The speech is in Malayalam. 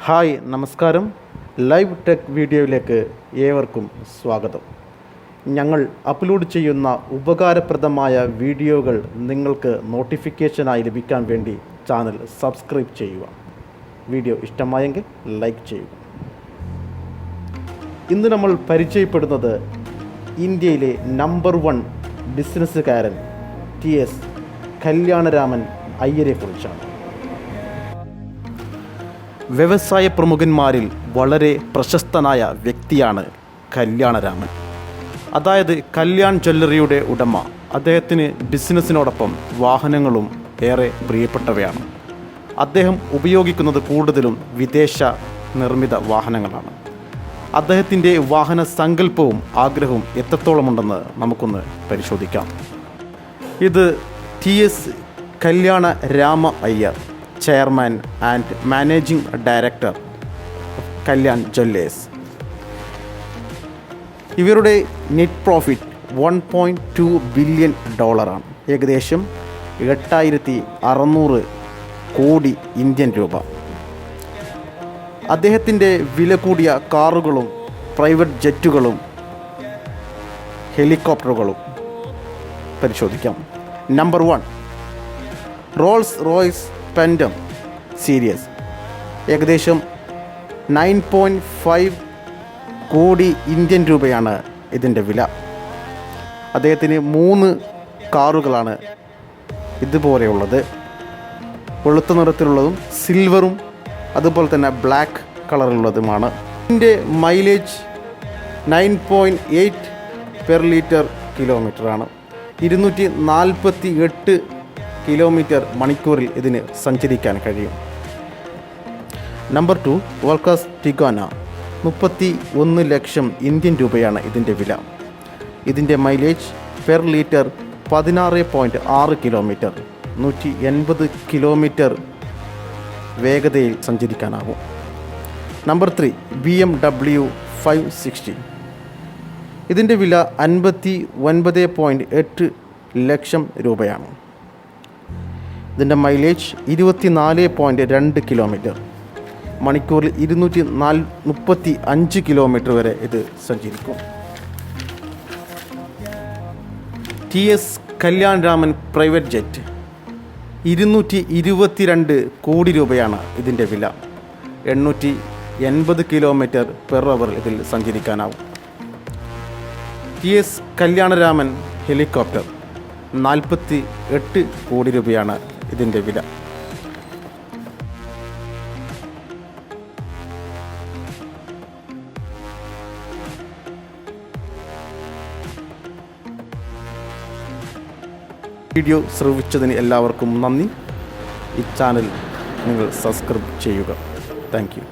ഹായ് നമസ്കാരം. ലൈവ് ടെക് വീഡിയോയിലേക്ക് ഏവർക്കും സ്വാഗതം. ഞങ്ങൾ അപ്ലോഡ് ചെയ്യുന്ന ഉപകാരപ്രദമായ വീഡിയോകൾ നിങ്ങൾക്ക് നോട്ടിഫിക്കേഷനായി ലഭിക്കാൻ വേണ്ടി ചാനൽ സബ്സ്ക്രൈബ് ചെയ്യുക. വീഡിയോ ഇഷ്ടമായെങ്കിൽ ലൈക്ക് ചെയ്യുക. ഇന്ന് നമ്മൾ പരിചയപ്പെടുന്നത് ഇന്ത്യയിലെ നമ്പർ 1 ബിസിനസ്സുകാരൻ TS കല്യാണരാമൻ അയ്യരെക്കുറിച്ചാണ്. വ്യവസായ പ്രമുഖന്മാരിൽ വളരെ പ്രശസ്തനായ വ്യക്തിയാണ് കല്യാണരാമൻ. അതായത് കല്യാൺ ജ്വല്ലറിയുടെ ഉടമ. അദ്ദേഹത്തിന് ബിസിനസ്സിനോടൊപ്പം വാഹനങ്ങളും ഏറെ പ്രിയപ്പെട്ടവയാണ്. അദ്ദേഹം ഉപയോഗിക്കുന്നത് കൂടുതലും വിദേശ നിർമ്മിത വാഹനങ്ങളാണ്. അദ്ദേഹത്തിൻ്റെ വാഹന സങ്കല്പവും ആഗ്രഹവും എത്രത്തോളമുണ്ടെന്ന് നമുക്കൊന്ന് പരിശോധിക്കാം. ഇത് TS Kalyanarama Iyer, chairman and managing director Kalyan jewellers. ഇവരുടെ നെറ്റ് പ്രോഫിറ്റ് $1.2 ബില്യൺ, ഏകദേശം 8600 കോടി ഇന്ത്യൻ രൂപ. അദ്ദേഹത്തിൻ്റെ വില കൂടിയ കാറുകളും പ്രൈവറ്റ് ജെറ്റുകളും ഹെലികോപ്റ്ററുകളും പരിശോധിക്കാം. നമ്പർ 1 റോൾസ് റോയ്സ് പെൻഡം സീരീസ്, ഏകദേശം 9.5 കോടി ഇന്ത്യൻ രൂപയാണ് ഇതിൻ്റെ വില. അദ്ദേഹത്തിന് 3 കാറുകളാണ് ഇതുപോലെയുള്ളത്. വെളുത്ത നിറത്തിലുള്ളതും സിൽവറും അതുപോലെ തന്നെ ബ്ലാക്ക് കളറുള്ളതുമാണ്. ഇതിൻ്റെ മൈലേജ് 9.8 പെർ ലിറ്റർ കിലോമീറ്ററാണ്. 248 കിലോമീറ്റർ മണിക്കൂറിൽ ഇതിന് സഞ്ചരിക്കാൻ കഴിയും. നമ്പർ 2 വോൾക്കാസ് ടിഗാന, 31 ലക്ഷം ഇന്ത്യൻ രൂപയാണ് ഇതിൻ്റെ വില. ഇതിൻ്റെ mileage per litre 16.6 kilometre, 180 kilometre വേഗതയിൽ സഞ്ചരിക്കാനാകും. നമ്പർ 3 BMW 560, ഇതിൻ്റെ വില 59.8 ലക്ഷം രൂപയാണ്. ഇതിൻ്റെ മൈലേജ് 24.2 കിലോമീറ്റർ, മണിക്കൂറിൽ 235 കിലോമീറ്റർ വരെ ഇത് സഞ്ചരിക്കും. TS കല്യാണരാമൻ പ്രൈവറ്റ് ജെറ്റ്, 222 കോടി രൂപയാണ് ഇതിൻ്റെ വില. 880 കിലോമീറ്റർ പെർ അവർ ഇതിൽ സഞ്ചരിക്കാനാവും. TS കല്യാണരാമൻ ഹെലികോപ്റ്റർ, 48 കോടി രൂപയാണ് ഇതിൻ്റെ വില. വീഡിയോ ശ്രവിച്ചതിന് എല്ലാവർക്കും നന്ദി. ഈ ചാനൽ നിങ്ങൾ സബ്സ്ക്രൈബ് ചെയ്യുക. Thank you.